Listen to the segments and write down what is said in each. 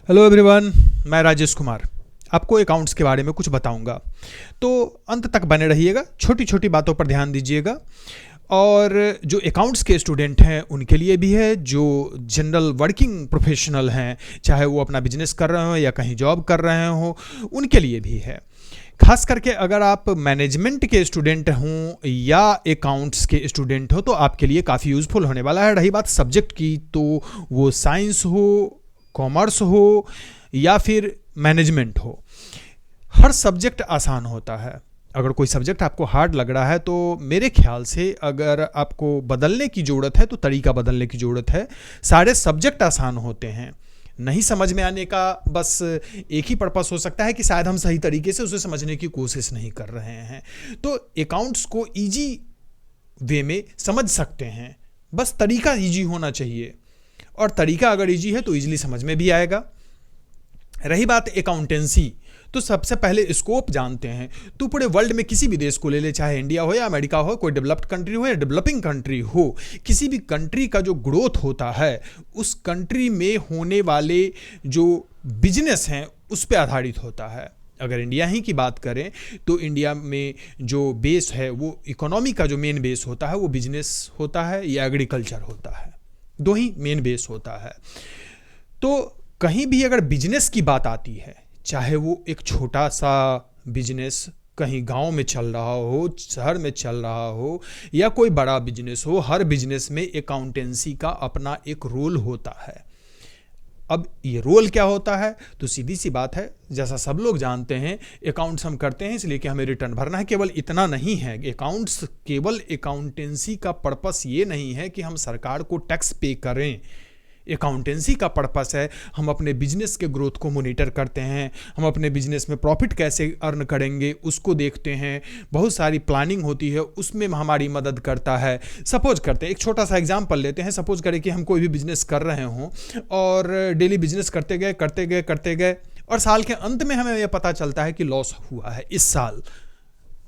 Hello everyone, मैं राजेश कुमार आपको accounts के बारे में कुछ बताऊंगा। तो अंत तक बने रहिएगा, छोटी छोटी बातों पर ध्यान दीजिएगा। और जो अकाउंट्स के स्टूडेंट हैं उनके लिए भी है, जो जनरल वर्किंग प्रोफेशनल हैं, चाहे वो अपना बिजनेस कर रहे हो या कहीं जॉब कर रहे हो, उनके लिए भी है। खास करके अगर आप मैनेजमेंट के स्टूडेंट हों या अकाउंट्स के स्टूडेंट हो तो आपके लिए काफ़ी यूज़फुल होने वाला है। रही बात सब्जेक्ट की, तो वो साइंस हो, कॉमर्स हो या फिर मैनेजमेंट हो, हर सब्जेक्ट आसान होता है। अगर कोई सब्जेक्ट आपको हार्ड लग रहा है तो मेरे ख्याल से अगर आपको बदलने की ज़रूरत है तो तरीका बदलने की ज़रूरत है। सारे सब्जेक्ट आसान होते हैं, नहीं समझ में आने का बस एक ही पर्पस हो सकता है कि शायद हम सही तरीके से उसे समझने की कोशिश नहीं कर रहे हैं। तो अकाउंट्स को इजी वे में समझ सकते हैं, बस तरीका इजी होना चाहिए, और तरीका अगर इजी है तो इजीली समझ में भी आएगा। रही बात अकाउंटेंसी, तो सबसे पहले स्कोप जानते हैं। तो पूरे वर्ल्ड में किसी भी देश को ले ले, चाहे इंडिया हो या अमेरिका हो, कोई डेवलप्ड कंट्री हो या डेवलपिंग कंट्री हो, किसी भी कंट्री का जो ग्रोथ होता है उस कंट्री में होने वाले जो बिजनेस हैं उस पर आधारित होता है। अगर इंडिया ही की बात करें तो इंडिया में जो बेस है, वो इकोनॉमी का जो मेन बेस होता है वो बिजनेस होता है या एग्रीकल्चर होता है, दो ही मेन बेस होता है। तो कहीं भी अगर बिजनेस की बात आती है, चाहे वो एक छोटा सा बिजनेस कहीं गांव में चल रहा हो, शहर में चल रहा हो, या कोई बड़ा बिजनेस हो, हर बिजनेस में अकाउंटेंसी का अपना एक रोल होता है। अब ये रोल क्या होता है, तो सीधी सी बात है, जैसा सब लोग जानते हैं, अकाउंट्स हम करते हैं इसलिए कि हमें रिटर्न भरना है। केवल इतना नहीं है, अकाउंट्स केवल अकाउंटेंसी का पर्पस ये नहीं है कि हम सरकार को टैक्स पे करें। अकाउंटेंसी का पर्पस है हम अपने बिजनेस के ग्रोथ को मॉनिटर करते हैं, हम अपने बिजनेस में प्रॉफिट कैसे अर्न करेंगे उसको देखते हैं, बहुत सारी प्लानिंग होती है, उसमें हमारी मदद करता है। सपोज करते हैं, एक छोटा सा एग्जांपल लेते हैं। सपोज करें कि हम कोई भी बिजनेस कर रहे हों और डेली बिजनेस करते गए और साल के अंत में हमें यह पता चलता है कि लॉस हुआ है इस साल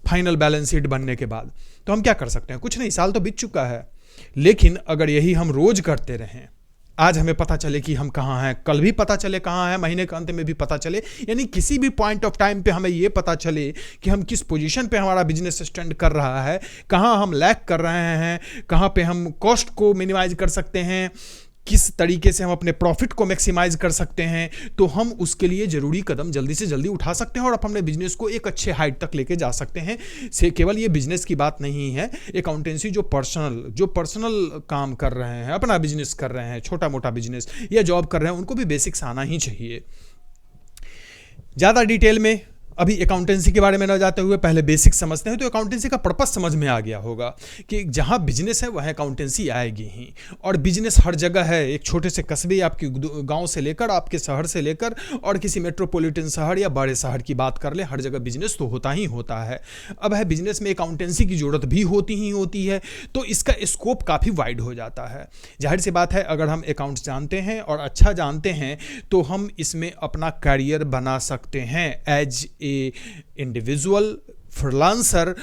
फाइनल बैलेंस शीट बनने के बाद। तो हम क्या कर सकते हैं? कुछ नहीं, साल तो बीत चुका है। लेकिन अगर यही हम रोज करते रहें, आज हमें पता चले कि हम कहाँ हैं, कल भी पता चले कहाँ हैं, महीने के अंत में भी पता चले, यानी किसी भी पॉइंट ऑफ टाइम पे हमें ये पता चले कि हम किस पोजीशन पे हमारा बिजनेस स्टैंड कर रहा है, कहाँ हम लैग कर रहे हैं, कहाँ पे हम कॉस्ट को मिनिमाइज कर सकते हैं, किस तरीके से हम अपने प्रॉफिट को मैक्सिमाइज कर सकते हैं, तो हम उसके लिए जरूरी कदम जल्दी से जल्दी उठा सकते हैं और अपने बिजनेस को एक अच्छे हाइट तक लेके जा सकते हैं। से केवल ये बिजनेस की बात नहीं है, अकाउंटेंसी जो पर्सनल काम कर रहे हैं, अपना बिजनेस कर रहे हैं, छोटा मोटा बिजनेस या जॉब कर रहे हैं, उनको भी बेसिक्स आना ही चाहिए। ज़्यादा डिटेल में अभी अकाउंटेंसी के बारे में न जाते हुए पहले बेसिक समझते हैं। तो अकाउंटेंसी का पर्पस समझ में आ गया होगा कि जहाँ बिजनेस है वहाँ अकाउंटेंसी आएगी ही, और बिजनेस हर जगह है। एक छोटे से कस्बे, आपके गांव से लेकर आपके शहर से लेकर और किसी मेट्रोपॉलिटन शहर या बड़े शहर की बात कर ले, हर जगह बिजनेस तो होता ही होता है। अब है बिजनेस में अकाउंटेंसी की ज़रूरत भी होती ही होती है, तो इसका स्कोप काफ़ी वाइड हो जाता है। जाहिर सी बात है, अगर हम अकाउंट्स जानते हैं और अच्छा जानते हैं तो हम इसमें अपना करियर बना सकते हैं एज इंडिविजुअल फ्रीलांसर,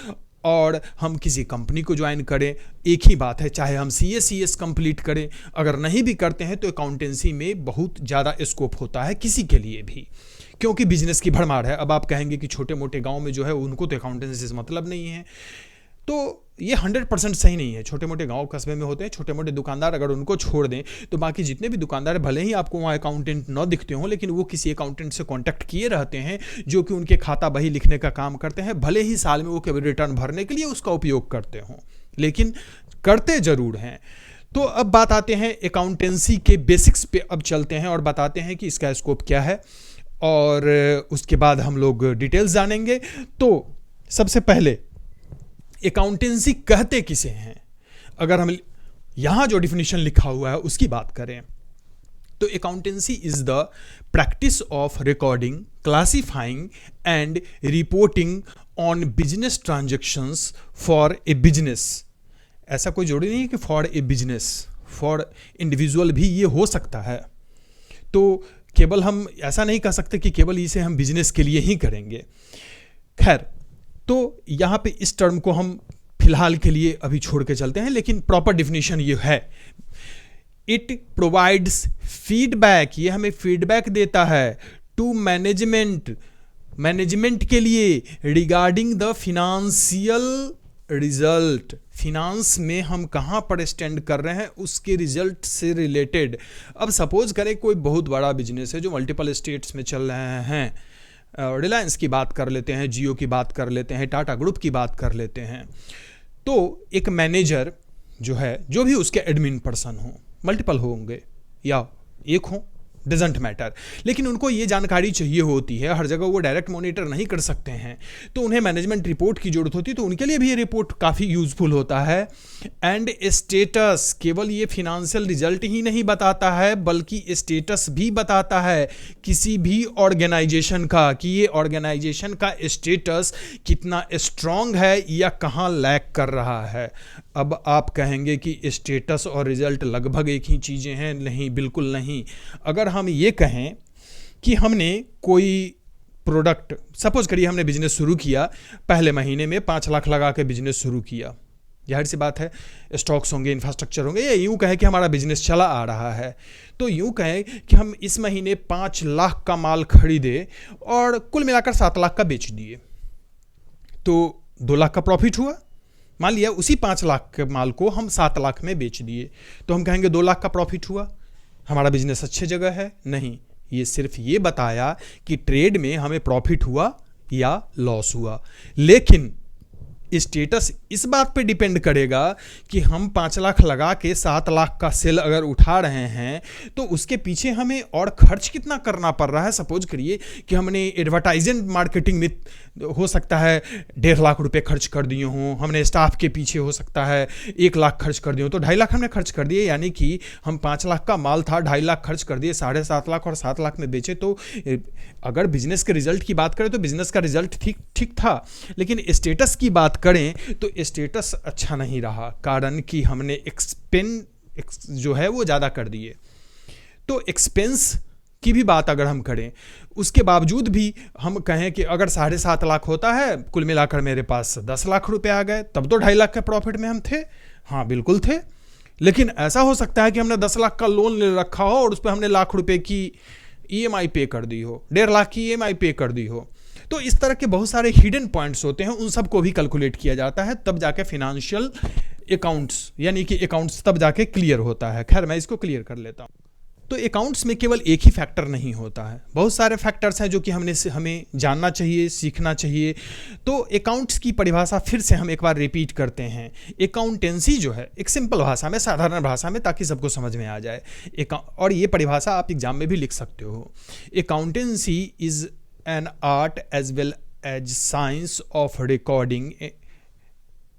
और हम किसी कंपनी को ज्वाइन करें। एक ही बात है, चाहे हम CS कंप्लीट करें, अगर नहीं भी करते हैं तो अकाउंटेंसी में बहुत ज़्यादा स्कोप होता है किसी के लिए भी, क्योंकि बिजनेस की भरमार है। अब आप कहेंगे कि छोटे मोटे गांव में जो है उनको तो अकाउंटेंसी से मतलब नहीं है, तो ये 100% सही नहीं है। छोटे मोटे गांव कस्बे में होते हैं छोटे मोटे दुकानदार, अगर उनको छोड़ दें तो बाकी जितने भी दुकानदार, भले ही आपको वहाँ अकाउंटेंट न दिखते हों, लेकिन वो किसी अकाउंटेंट से कांटेक्ट किए रहते हैं जो कि उनके खाता बही लिखने का काम करते हैं। भले ही साल में वो केवल रिटर्न भरने के लिए उसका उपयोग करते हों, लेकिन करते ज़रूर हैं। तो अब बात आते हैं अकाउंटेंसी के बेसिक्स पे, अब चलते हैं और बताते हैं कि इसका स्कोप क्या है, और उसके बाद हम लोग डिटेल्स जानेंगे। तो सबसे पहले अकाउंटेंसी कहते किसे हैं? अगर हम यहां जो डिफिनेशन लिखा हुआ है उसकी बात करें तो accountancy is the practice of recording, classifying and reporting on business transactions for a business. ऐसा कोई जरूरी नहीं है कि for a business, for individual भी ये हो सकता है। तो केवल हम ऐसा नहीं कह सकते कि केवल इसे हम बिजनेस के लिए ही करेंगे। खैर, तो यहाँ पे इस टर्म को हम फिलहाल के लिए अभी छोड़ के चलते हैं, लेकिन प्रॉपर डिफिनीशन ये है। इट प्रोवाइड्स फीडबैक, ये हमें फीडबैक देता है टू मैनेजमेंट के लिए regarding the financial result, finance में हम कहाँ पर स्टैंड कर रहे हैं उसके रिजल्ट से रिलेटेड। अब सपोज करें कोई बहुत बड़ा बिजनेस है जो मल्टीपल स्टेट्स में चल रहे हैं, रिलायंस की बात कर लेते हैं, जियो की बात कर लेते हैं, टाटा ग्रुप की बात कर लेते हैं। तो एक मैनेजर जो है, जो भी उसके एडमिन पर्सन हो, मल्टीपल होंगे या एक हो, डजेंट मैटर, लेकिन उनको ये जानकारी चाहिए होती है, हर जगह वो डायरेक्ट मॉनिटर नहीं कर सकते हैं, तो उन्हें मैनेजमेंट रिपोर्ट की जरूरत होती है, तो उनके लिए भी ये रिपोर्ट काफ़ी यूजफुल होता है। एंड स्टेटस केवल ये फिनेंशियल रिजल्ट ही नहीं बताता है, बल्कि स्टेटस भी बताता है किसी भी ऑर्गेनाइजेशन का, कि ये ऑर्गेनाइजेशन का स्टेटस कितना स्ट्रांग है या कहाँ लैक कर रहा है। अब आप कहेंगे कि स्टेटस और रिजल्ट लगभग एक ही चीज़ें हैं, नहीं, बिल्कुल नहीं। अगर हम ये कहें कि हमने कोई प्रोडक्ट, सपोज करिए हमने बिजनेस शुरू किया, पहले महीने में 5 लाख लगा के बिजनेस शुरू किया, जाहिर सी बात है स्टॉक्स होंगे, इंफ्रास्ट्रक्चर होंगे, या यूँ कहें कि हमारा बिजनेस चला आ रहा है, तो यूँ कहें कि हम इस महीने 5 लाख का माल खरीदे और कुल मिलाकर 7 लाख का बेच दिए, तो 2 लाख का प्रॉफिट हुआ। मान लिया उसी 5 लाख के माल को हम 7 लाख में बेच दिए, तो हम कहेंगे 2 लाख का प्रॉफिट हुआ, हमारा बिजनेस अच्छी जगह है। नहीं, ये सिर्फ ये बताया कि ट्रेड में हमें प्रॉफिट हुआ या लॉस हुआ, लेकिन स्टेटस इस बात पे डिपेंड करेगा कि हम 5 लाख लगा के 7 लाख का सेल अगर उठा रहे हैं तो उसके पीछे हमें और खर्च कितना करना पड़ रहा है। सपोज करिए कि हमने एडवर्टाइजमेंट मार्केटिंग में हो सकता है 1.5 लाख रुपए खर्च कर दिए हों, हमने स्टाफ के पीछे हो सकता है 1 लाख खर्च कर दिए हो, तो 2.5 लाख हमने खर्च कर दिए, यानी कि हम 5 लाख का माल था, 2.5 लाख खर्च कर दिए, 7.5 लाख और 7 लाख में बेचे। तो अगर बिजनेस के रिजल्ट की बात करें तो बिजनेस का रिजल्ट ठीक था, लेकिन स्टेटस की बात करें तो स्टेटस अच्छा नहीं रहा, कारण कि हमने एक्सपेंस जो है वो ज़्यादा कर दिए। तो एक्सपेंस की भी बात अगर हम करें, उसके बावजूद भी हम कहें कि अगर 7.5 लाख होता है, कुल मिलाकर मेरे पास 10 लाख रुपए आ गए, तब तो 2.5 लाख के प्रॉफिट में हम थे। हाँ, बिल्कुल थे। लेकिन ऐसा हो सकता है कि हमने 10 लाख का लोन ले रखा हो और उस पर हमने लाख रुपए की EMI पे कर दी हो, 1.5 लाख की EMI पे कर दी हो। तो इस तरह के बहुत सारे हिडन पॉइंट्स होते हैं, उन सबको भी कैलकुलेट किया जाता है, तब जाके फिनेंशियल अकाउंट्स यानी कि अकाउंट्स तब जाके क्लियर होता है। खैर, मैं इसको क्लियर कर लेता हूँ। तो अकाउंट्स में केवल एक ही फैक्टर नहीं होता है, बहुत सारे फैक्टर्स हैं जो कि हमें जानना चाहिए, सीखना चाहिए। तो अकाउंट्स की परिभाषा फिर से हम एक बार रिपीट करते हैं। अकाउंटेंसी जो है, एक सिंपल भाषा में, साधारण भाषा में, ताकि सबको समझ में आ जाए, और ये परिभाषा आप एग्जाम में भी लिख सकते हो। Accountancy is an art as well as science of recording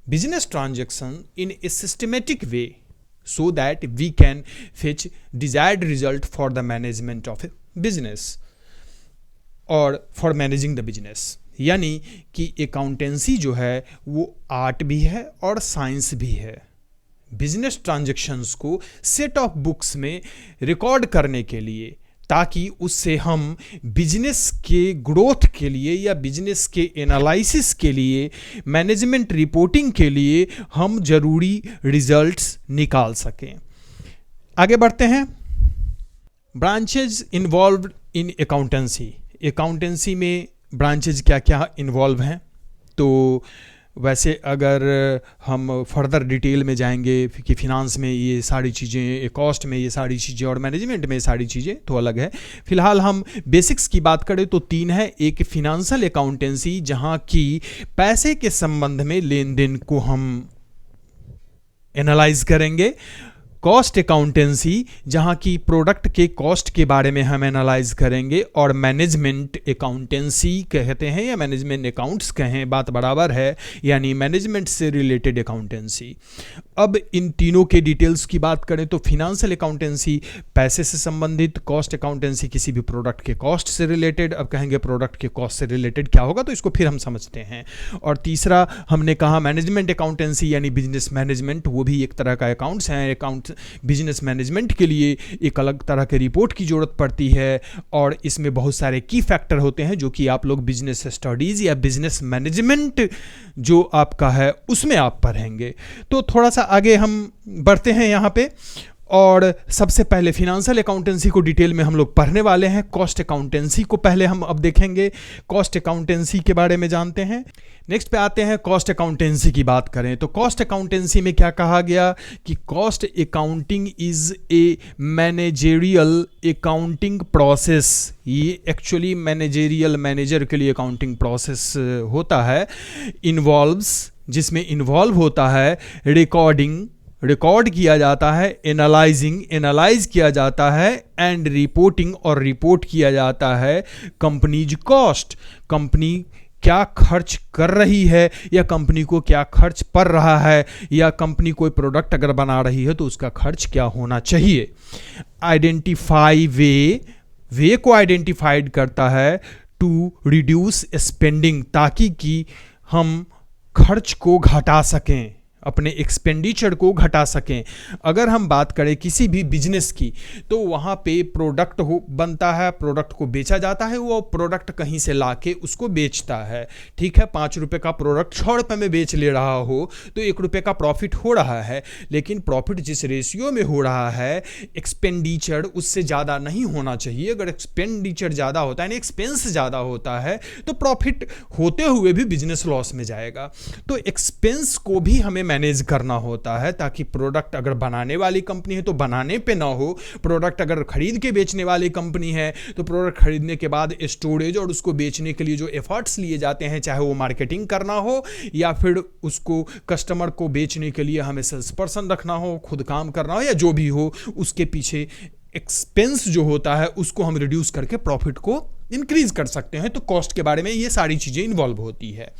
business transaction in a systematic way so that we can fetch desired result for the management of a business or for managing the business। यानी कि accountancy जो है वो art भी है और science भी है। बिजनेस ट्रांजैक्शंस को सेट ऑफ बुक्स में रिकॉर्ड करने के लिए, ताकि उससे हम बिजनेस के ग्रोथ के लिए या बिजनेस के एनालिसिस के लिए, मैनेजमेंट रिपोर्टिंग के लिए हम जरूरी रिजल्ट्स निकाल सकें। आगे बढ़ते हैं। ब्रांचेज इन्वॉल्व्ड इन अकाउंटेंसी। अकाउंटेंसी में ब्रांचेज क्या क्या इन्वॉल्व हैं, तो वैसे अगर हम फर्दर डिटेल में जाएंगे कि फिनांस में ये सारी चीज़ें, कॉस्ट में ये सारी चीज़ें और मैनेजमेंट में ये सारी चीज़ें तो अलग है। फिलहाल हम बेसिक्स की बात करें तो 3 है। एक फिनेंशियल अकाउंटेंसी, जहाँ की पैसे के संबंध में लेन देन को हम एनालाइज करेंगे। कॉस्ट अकाउंटेंसी, जहाँ की प्रोडक्ट के कॉस्ट के बारे में हम एनालाइज करेंगे। और मैनेजमेंट अकाउंटेंसी कहते हैं या मैनेजमेंट अकाउंट्स कहें, बात बराबर है, यानी मैनेजमेंट से रिलेटेड अकाउंटेंसी। अब इन तीनों के डिटेल्स की बात करें तो फिनेंशियल अकाउंटेंसी पैसे से संबंधित, कॉस्ट अकाउंटेंसी किसी भी प्रोडक्ट के कॉस्ट से रिलेटेड। अब कहेंगे प्रोडक्ट के कॉस्ट से रिलेटेड क्या होगा, तो इसको फिर हम समझते हैं। और तीसरा हमने कहा मैनेजमेंट अकाउंटेंसी यानी बिजनेस मैनेजमेंट, वो भी एक तरह का अकाउंट्स हैं। अकाउंट बिजनेस मैनेजमेंट के लिए एक अलग तरह के रिपोर्ट की जरूरत पड़ती है, और इसमें बहुत सारे की फैक्टर होते हैं जो कि आप लोग बिजनेस स्टडीज या बिजनेस मैनेजमेंट जो आपका है उसमें आप पढ़ेंगे। तो थोड़ा सा आगे हम बढ़ते हैं यहाँ पे, और सबसे पहले फिनेंशियल अकाउंटेंसी को डिटेल में हम लोग पढ़ने वाले हैं। कॉस्ट अकाउंटेंसी को पहले हम अब देखेंगे, कॉस्ट अकाउंटेंसी के बारे में जानते हैं। नेक्स्ट पे आते हैं कॉस्ट अकाउंटेंसी की बात करें तो कॉस्ट अकाउंटेंसी में क्या कहा गया कि cost accounting is a managerial accounting process. ये एक्चुअली मैनेजेरियल मैनेजर के लिए अकाउंटिंग प्रोसेस होता है, जिसमें इन्वॉल्व होता है रिकॉर्ड किया जाता है, एनालाइज किया जाता है, एंड रिपोर्ट किया जाता है कंपनीज कॉस्ट। कंपनी क्या खर्च कर रही है या कंपनी को क्या खर्च पड़ रहा है, या कंपनी कोई प्रोडक्ट अगर बना रही है तो उसका खर्च क्या होना चाहिए। आइडेंटिफाई वे को आइडेंटिफाइड करता है टू रिड्यूस स्पेंडिंग, ताकि कि हम खर्च को घटा सकें, अपने एक्सपेंडिचर को घटा सकें। अगर हम बात करें किसी भी बिजनेस की तो वहाँ पे प्रोडक्ट बनता है, प्रोडक्ट को बेचा जाता है, वो प्रोडक्ट कहीं से लाके उसको बेचता है। ठीक है, 5 रुपये का प्रोडक्ट 6 रुपये में बेच ले रहा हो तो 1 रुपये का प्रॉफिट हो रहा है, लेकिन प्रॉफिट जिस रेशियो में हो रहा है एक्सपेंडिचर उससे ज़्यादा नहीं होना चाहिए। अगर एक्सपेंडिचर ज़्यादा होता है यानी एक्सपेंस ज़्यादा होता है तो प्रॉफिट होते हुए भी बिजनेस लॉस में जाएगा। तो एक्सपेंस को भी हमें मैनेज करना होता है, ताकि प्रोडक्ट अगर बनाने वाली कंपनी है तो बनाने पे ना हो, प्रोडक्ट अगर खरीद के बेचने वाली कंपनी है तो प्रोडक्ट खरीदने के बाद स्टोरेज और उसको बेचने के लिए जो एफर्ट्स लिए जाते हैं, चाहे वो मार्केटिंग करना हो या फिर उसको कस्टमर को बेचने के लिए हमें सेल्स पर्सन रखना हो, खुद काम करना हो या जो भी हो, उसके पीछे एक्सपेंस जो होता है उसको हम रिड्यूस करके प्रॉफिट को इंक्रीज कर सकते हैं। तो कॉस्ट के बारे में ये सारी चीज़ें इन्वॉल्व होती है।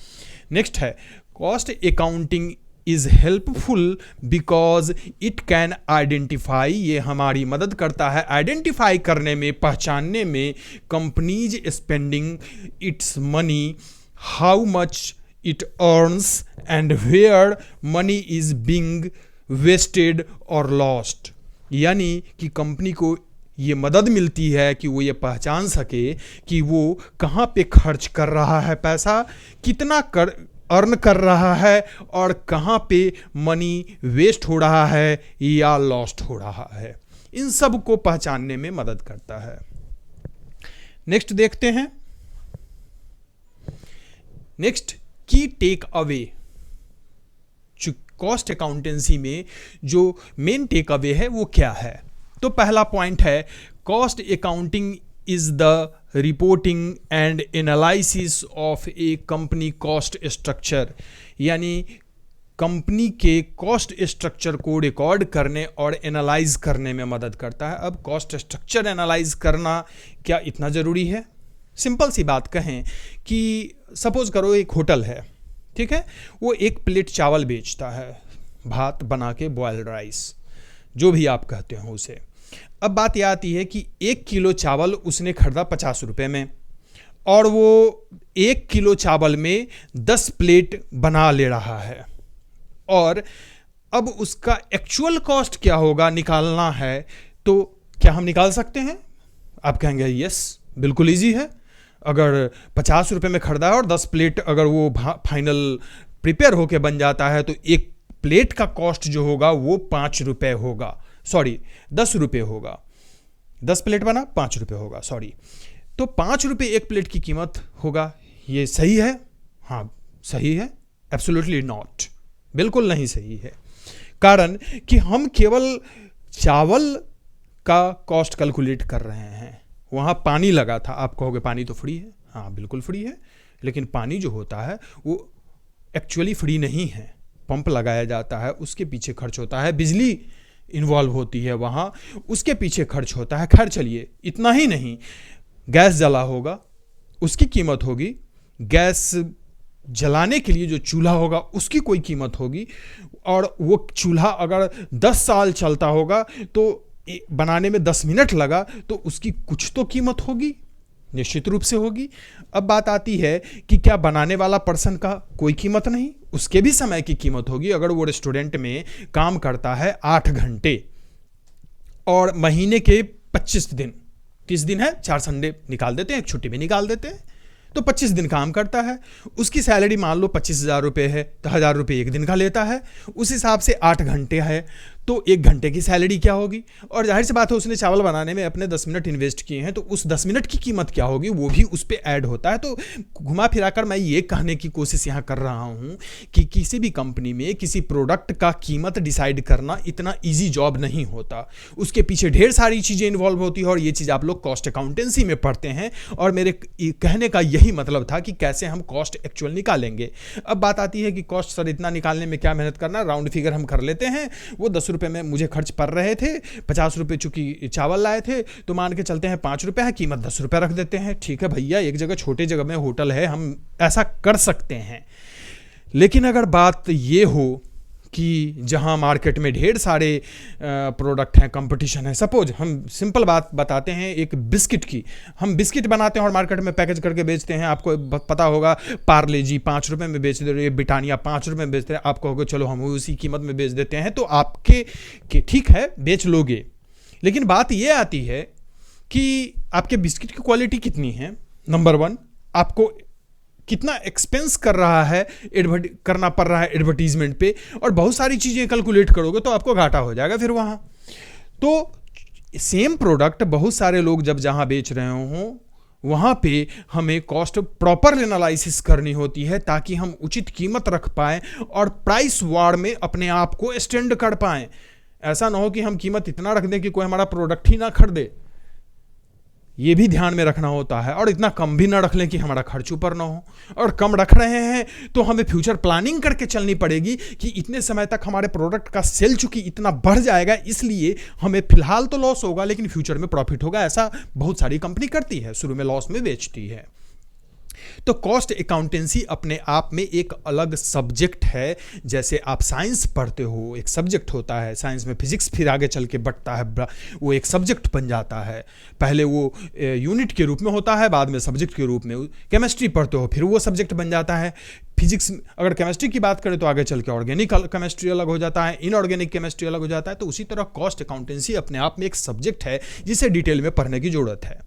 नेक्स्ट है cost accounting is helpful because it can identify, ये हमारी मदद करता है आइडेंटिफाई करने में, पहचानने में companies spending its money, how much it earns and where money is being wasted और लॉस्ट। यानी कि कंपनी को ये मदद मिलती है कि वो ये पहचान सके कि वो कहाँ पे खर्च कर रहा है पैसा, कितना अर्न कर रहा है और कहाँ पे मनी वेस्ट हो रहा है या लॉस्ट हो रहा है। इन सब को पहचानने में मदद करता है। नेक्स्ट देखते हैं, नेक्स्ट की टेक अवे। कॉस्ट अकाउंटेंसी में जो मेन टेक अवे है वो क्या है, तो पहला पॉइंट है cost accounting is the reporting and analysis of a company cost structure। यानी कंपनी के कॉस्ट स्ट्रक्चर को रिकॉर्ड करने और एनालाइज करने में मदद करता है। अब कॉस्ट स्ट्रक्चर एनालाइज करना क्या इतना ज़रूरी है? सिंपल सी बात कहें कि सपोज करो एक होटल है, ठीक है, वो 1 प्लेट चावल बेचता है, भात बना के, बॉयल्ड राइस, जो भी आप कहते हो उसे। अब बात यह आती है कि 1 किलो चावल उसने खरीदा 50 रुपये में और वो 1 किलो चावल में 10 प्लेट बना ले रहा है, और अब उसका एक्चुअल कॉस्ट क्या होगा निकालना है। तो क्या हम निकाल सकते हैं? आप कहेंगे यस, बिल्कुल ईजी है। अगर 50 रुपये में खरीदा है और 10 प्लेट अगर वो फाइनल प्रिपेयर होके बन जाता है तो 1 प्लेट का कॉस्ट जो होगा वो 5 रुपये होगा, सॉरी 10 रुपये होगा। 10 प्लेट बना 5 रुपये होगा, सॉरी। तो 5 रुपये 1 प्लेट की कीमत होगा। ये सही है? हाँ सही है। एब्सोल्युटली नॉट, बिल्कुल नहीं सही है। कारण कि हम केवल चावल का कॉस्ट कैलकुलेट कर रहे हैं। वहाँ पानी लगा था, आप कहोगे पानी तो फ्री है। हाँ बिल्कुल फ्री है, लेकिन पानी जो होता है वो एक्चुअली फ्री नहीं है। पंप लगाया जाता है, उसके पीछे खर्च होता है, बिजली इन्वॉल्व होती है वहाँ, उसके पीछे खर्च होता है। खैर चलिए, इतना ही नहीं, गैस जला होगा, उसकी कीमत होगी, गैस जलाने के लिए जो चूल्हा होगा उसकी कोई कीमत होगी, और वो चूल्हा अगर 10 साल चलता होगा तो बनाने में 10 मिनट लगा तो उसकी कुछ तो कीमत होगी, निश्चित रूप से होगी। अब बात आती है कि क्या बनाने वाला पर्सन का कोई कीमत नहीं, उसके भी समय की कीमत होगी। अगर वो रेस्टोरेंट में काम करता है 8 घंटे और महीने के 25 दिन, 30 दिन है, 4 संडे निकाल देते हैं, एक छुट्टी भी निकाल देते हैं, तो 25 दिन काम करता है, उसकी सैलरी मान लो 25,000 रुपये है, तो 1,000 रुपये एक दिन का लेता है, उस हिसाब से 8 घंटे है तो 1 घंटे की सैलरी क्या होगी, और जाहिर सी बात है उसने चावल बनाने में अपने 10 मिनट इन्वेस्ट किए हैं, तो उस 10 मिनट की कीमत क्या होगी वो भी उस पर ऐड होता है। तो घुमा फिराकर मैं ये कहने की कोशिश यहाँ कर रहा हूँ कि किसी भी कंपनी में किसी प्रोडक्ट का कीमत डिसाइड करना इतना ईजी जॉब नहीं होता, उसके पीछे ढेर सारी चीज़ें इन्वॉल्व होती है, और ये चीज़ आप लोग कॉस्ट अकाउंटेंसी में पढ़ते हैं। और मेरे कहने का यही मतलब था कि कैसे हम कॉस्ट एक्चुअल निकालेंगे। अब बात आती है कि कॉस्ट सर इतना निकालने में क्या मेहनत करना, राउंड फिगर हम कर लेते हैं। वो 10 रुपये में मुझे खर्च पड़ रहे थे, 50 रुपये चूंकि चावल लाए थे, तो मान के चलते हैं 5 रुपये है, कीमत 10 रुपये रख देते हैं। ठीक है भैया, एक जगह छोटे जगह में होटल है, हम ऐसा कर सकते हैं। लेकिन अगर बात ये हो कि जहां मार्केट में ढेर सारे प्रोडक्ट हैं, कंपटीशन है, सपोज हम सिंपल बात बताते हैं एक बिस्किट की, हम बिस्किट बनाते हैं और मार्केट में पैकेज करके बेचते हैं। आपको पता होगा पार्ले जी 5 रुपये में बेच दे रहे, ब्रिटानिया 5 रुपये में बेचते हैं, आप कहोगे चलो हम उसी कीमत में बेच देते हैं, तो आपके ठीक है बेच लोगे। लेकिन बात ये आती है कि आपके बिस्किट की क्वालिटी कितनी है, नंबर 1, आपको कितना एक्सपेंस करना पड़ रहा है एडवर्टीजमेंट पे, और बहुत सारी चीजें कैलकुलेट करोगे तो आपको घाटा हो जाएगा फिर वहां। तो सेम प्रोडक्ट बहुत सारे लोग जब जहां बेच रहे हों वहां पे हमें कॉस्ट प्रॉपर एनालिसिस करनी होती है, ताकि हम उचित कीमत रख पाएं और प्राइस वार में अपने आप को स्टैंड कर पाएं। ऐसा ना हो कि हम कीमत इतना रख दें कि कोई हमारा प्रोडक्ट ही ना खरीदे, ये भी ध्यान में रखना होता है। और इतना कम भी ना रख लें कि हमारा खर्च ऊपर ना हो, और कम रख रहे हैं तो हमें फ्यूचर प्लानिंग करके चलनी पड़ेगी कि इतने समय तक हमारे प्रोडक्ट का सेल चूंकि इतना बढ़ जाएगा, इसलिए हमें फिलहाल तो लॉस होगा लेकिन फ्यूचर में प्रॉफिट होगा। ऐसा बहुत सारी कंपनी करती है, शुरू में लॉस में बेचती है। तो कॉस्ट अकाउंटेंसी अपने आप में एक अलग सब्जेक्ट है। जैसे आप साइंस पढ़ते हो, एक सब्जेक्ट होता है, साइंस में फिजिक्स फिर आगे चल के बढ़ता है, वो एक सब्जेक्ट बन जाता है। पहले वो यूनिट के रूप में होता है, बाद में सब्जेक्ट के रूप में। केमिस्ट्री पढ़ते हो, फिर वो सब्जेक्ट बन जाता है। फिजिक्स अगर केमिस्ट्री की बात करें तो आगे चल के ऑर्गेनिक केमिस्ट्री अलग हो जाता है, इनऑर्गेनिक केमिस्ट्री अलग हो जाता है। तो उसी तरह कॉस्ट अकाउंटेंसी अपने आप में एक सब्जेक्ट है जिसे डिटेल में पढ़ने की जरूरत है।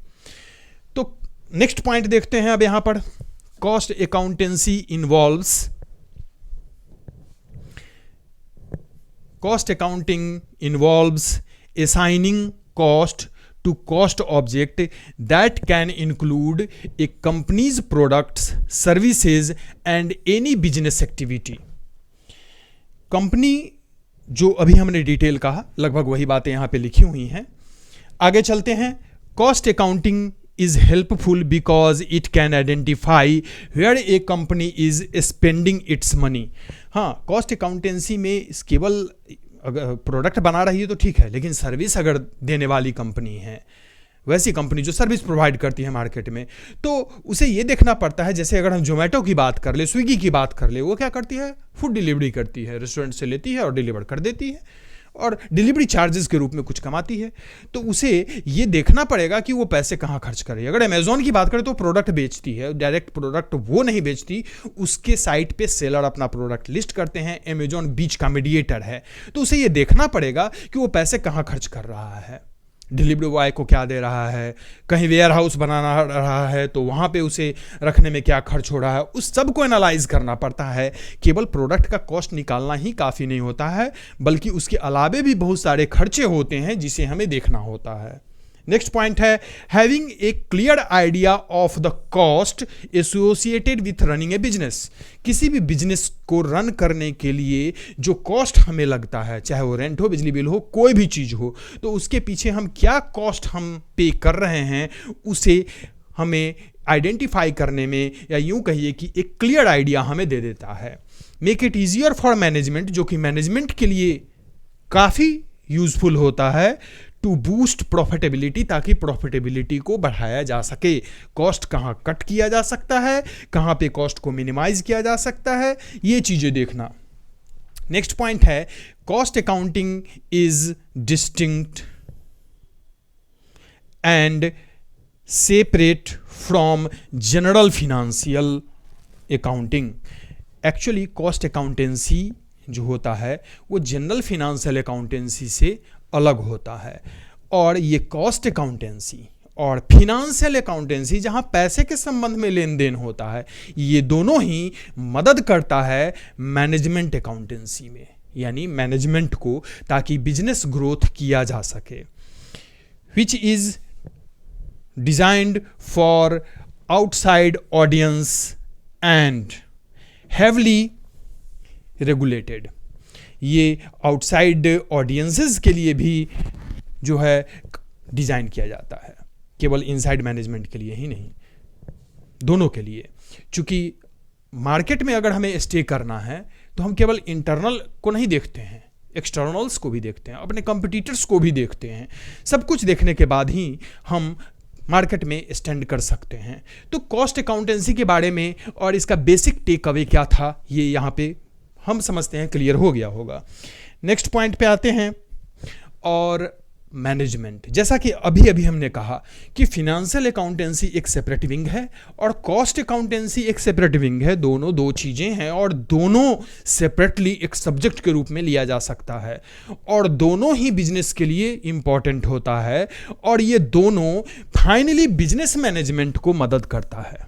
तो नेक्स्ट पॉइंट देखते हैं अब यहां पर। Cost accountancy involves, cost accounting involves assigning cost to cost object that can include a company's products, services and any business activity. Company जो अभी हमने डिटेल कहा, लगभग वही बातें यहां पे लिखी हुई हैं। आगे चलते हैं। Cost accounting is helpful because it can identify where a company is spending its money. हाँ, कॉस्ट अकाउंटेंसी में केवल अगर प्रोडक्ट बना रही है तो ठीक है, लेकिन सर्विस अगर देने वाली कंपनी है, वैसी कंपनी जो सर्विस प्रोवाइड करती है मार्केट में, तो उसे ये देखना पड़ता है। जैसे अगर हम जोमेटो की बात कर ले, स्विगी की बात कर ले, वो क्या करती है, फूड डिलीवरी करती है, रेस्टोरेंट से लेती है और डिलीवर कर देती है, और डिलीवरी चार्जेस के रूप में कुछ कमाती है। तो उसे ये देखना पड़ेगा कि वो पैसे कहाँ खर्च करे। अगर अमेजोन की बात करें तो प्रोडक्ट बेचती है, डायरेक्ट प्रोडक्ट वो नहीं बेचती, उसके साइट पे सेलर अपना प्रोडक्ट लिस्ट करते हैं, अमेजोन बीच का मीडिएटर है। तो उसे ये देखना पड़ेगा कि वो पैसे कहाँ खर्च कर रहा है, डिलीवरी बॉय को क्या दे रहा है, कहीं वेयर हाउस बनाना रहा है तो वहाँ पे उसे रखने में क्या खर्च हो रहा है, उस सब को एनालाइज करना पड़ता है। केवल प्रोडक्ट का कॉस्ट निकालना ही काफ़ी नहीं होता है, बल्कि उसके अलावे भी बहुत सारे खर्चे होते हैं जिसे हमें देखना होता है। नेक्स्ट पॉइंट है having a clear idea of the cost associated with running A business. किसी भी बिजनेस को रन करने के लिए जो कॉस्ट हमें लगता है, चाहे वो रेंट हो, बिजली बिल हो, कोई भी चीज हो, तो उसके पीछे हम क्या कॉस्ट हम पे कर रहे हैं, उसे हमें आइडेंटिफाई करने में, या यूं कहिए कि एक क्लियर आइडिया हमें दे देता है। Make it easier for management, जो कि मैनेजमेंट के लिए काफ़ी यूजफुल होता है, टू बूस्ट प्रॉफिटेबिलिटी, ताकि प्रॉफिटेबिलिटी को बढ़ाया जा सके। कॉस्ट कहाँ कट किया जा सकता है, कहाँ पे कॉस्ट को मिनिमाइज किया जा सकता है, ये चीजें देखना। नेक्स्ट पॉइंट है cost accounting is distinct and separate from general financial accounting. Actually cost accountancy जो होता है वो जनरल फिनेंशियल अकाउंटेंसी से अलग होता है, और ये कॉस्ट अकाउंटेंसी और फिनेंशियल अकाउंटेंसी जहां पैसे के संबंध में लेन देन होता है, ये दोनों ही मदद करता है मैनेजमेंट अकाउंटेंसी में। यानी मैनेजमेंट को, ताकि बिजनेस ग्रोथ किया जा सके, which is designed for outside audience and heavily regulated. ये आउटसाइड ऑडियंसेस के लिए भी जो है डिजाइन किया जाता है, केवल इनसाइड मैनेजमेंट के लिए ही नहीं, दोनों के लिए। चूंकि मार्केट में अगर हमें स्टे करना है तो हम केवल इंटरनल को नहीं देखते हैं, एक्सटर्नल्स को भी देखते हैं, अपने कंपटीटर्स को भी देखते हैं। सब कुछ देखने के बाद ही हम मार्केट में स्टैंड कर सकते हैं। तो कॉस्ट अकाउंटेंसी के बारे में और इसका बेसिक टेक अवे क्या था, ये यहाँ पे हम समझते हैं क्लियर हो गया होगा। नेक्स्ट पॉइंट पे आते हैं, और मैनेजमेंट। जैसा कि अभी अभी हमने कहा कि फिनेंशियल अकाउंटेंसी एक सेपरेट विंग है और कॉस्ट अकाउंटेंसी एक सेपरेट विंग है, दोनों दो चीजें हैं और दोनों सेपरेटली एक सब्जेक्ट के रूप में लिया जा सकता है और दोनों ही बिजनेस के लिए इंपॉर्टेंट होता है और ये दोनों फाइनली बिजनेस मैनेजमेंट को मदद करता है।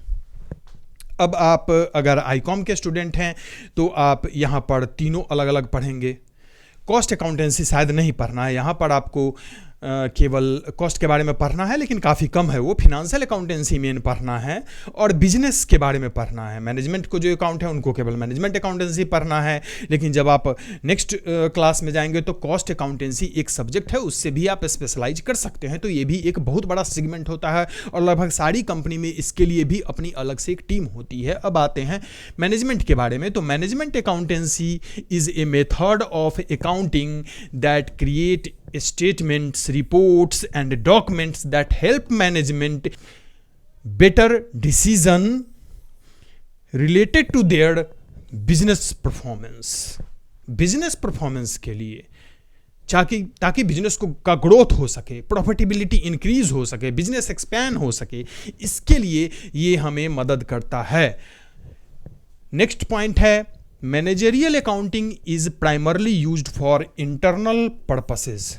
अब आप अगर आईकॉम के स्टूडेंट हैं तो आप यहाँ पर तीनों अलग अलग पढ़ेंगे। कॉस्ट अकाउंटेंसी शायद नहीं पढ़ना है, यहाँ पर आपको केवल कॉस्ट के बारे में पढ़ना है, लेकिन काफ़ी कम है वो। फिनेंशियल अकाउंटेंसी मेन पढ़ना है और बिजनेस के बारे में पढ़ना है। मैनेजमेंट को जो अकाउंट है उनको केवल मैनेजमेंट अकाउंटेंसी पढ़ना है, लेकिन जब आप नेक्स्ट क्लास में जाएंगे तो कॉस्ट अकाउंटेंसी एक सब्जेक्ट है, उससे भी आप स्पेशलाइज कर सकते हैं। तो ये भी एक बहुत बड़ा सेगमेंट होता है और लगभग सारी कंपनी में इसके लिए भी अपनी अलग से एक टीम होती है। अब आते हैं मैनेजमेंट के बारे में। तो management accountancy is a method of accounting that create statements, reports and documents that help management better decision related to their business performance। Business performance के लिए ताकि बिजनेस को का ग्रोथ हो सके, प्रॉफिटेबिलिटी इंक्रीज हो सके, बिजनेस एक्सपैंड हो सके, इसके लिए ये हमें मदद करता है। नेक्स्ट पॉइंट है, managerial accounting is primarily used for internal purposes.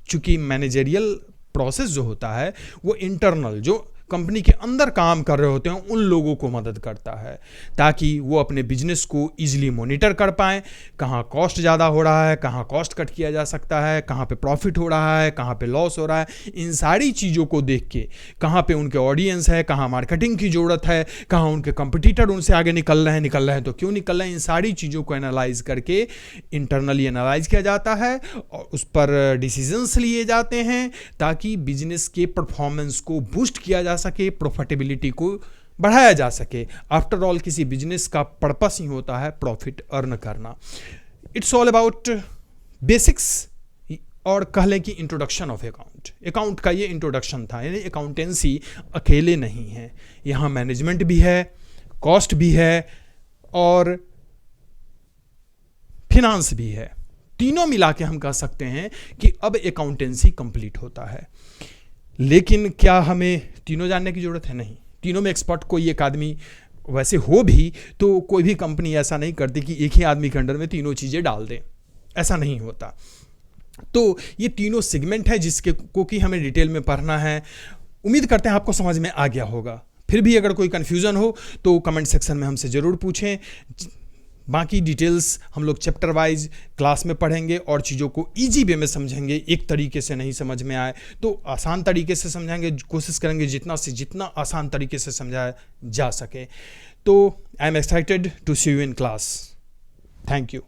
चूंकि मैनेजरियल प्रोसेस जो होता है वो इंटरनल, जो कंपनी के अंदर काम कर रहे होते हैं उन लोगों को मदद करता है, ताकि वो अपने बिजनेस को इजीली मॉनिटर कर पाएं, कहाँ कॉस्ट ज़्यादा हो रहा है, कहाँ कॉस्ट कट किया जा सकता है, कहाँ पे प्रॉफिट हो रहा है, कहाँ पे लॉस हो रहा है। इन सारी चीज़ों को देख के कहाँ पे उनके ऑडियंस है, कहाँ मार्केटिंग की ज़रूरत है, कहाँ उनके कंपटीटर उनसे आगे निकल रहे हैं तो क्यों निकल रहे हैं, इन सारी चीज़ों को एनालाइज करके इंटरनली एनालाइज किया जाता है और उस पर डिसीजंस लिए जाते हैं, ताकि बिजनेस के परफॉर्मेंस को बूस्ट किया जा सके, प्रॉफिटेबिलिटी को बढ़ाया जा सके। आफ्टर ऑल किसी बिजनेस का पर्पस ही होता है प्रॉफिट अर्न करना। इट्स ऑल अबाउट बेसिक्स, और कह लें कि इंट्रोडक्शन ऑफ अकाउंट का ये इंट्रोडक्शन था। यानी अकाउंटेंसी अकेले नहीं है, यहाँ मैनेजमेंट भी है, कॉस्ट भी है और फिनांस भी है। तीनों मिला के हम कह सकते हैं कि अब अकाउंटेंसी कंप्लीट होता है। लेकिन क्या हमें तीनों जानने की जरूरत है? नहीं। तीनों में एक्सपर्ट कोई एक आदमी वैसे हो भी तो कोई भी कंपनी ऐसा नहीं करती कि एक ही आदमी के अंडर में तीनों चीज़ें डाल दें, ऐसा नहीं होता। तो ये तीनों सेगमेंट है जिसके को कि हमें डिटेल में पढ़ना है। उम्मीद करते हैं आपको समझ में आ गया होगा। फिर भी अगर कोई कन्फ्यूज़न हो तो कमेंट सेक्शन में हमसे ज़रूर पूछें। बाकी डिटेल्स हम लोग चैप्टर वाइज क्लास में पढ़ेंगे और चीज़ों को इजी वे में समझेंगे। एक तरीके से नहीं समझ में आए तो आसान तरीके से समझाएंगे, कोशिश करेंगे जितना से जितना आसान तरीके से समझाया जा सके। तो I am excited to see you in class. Thank you.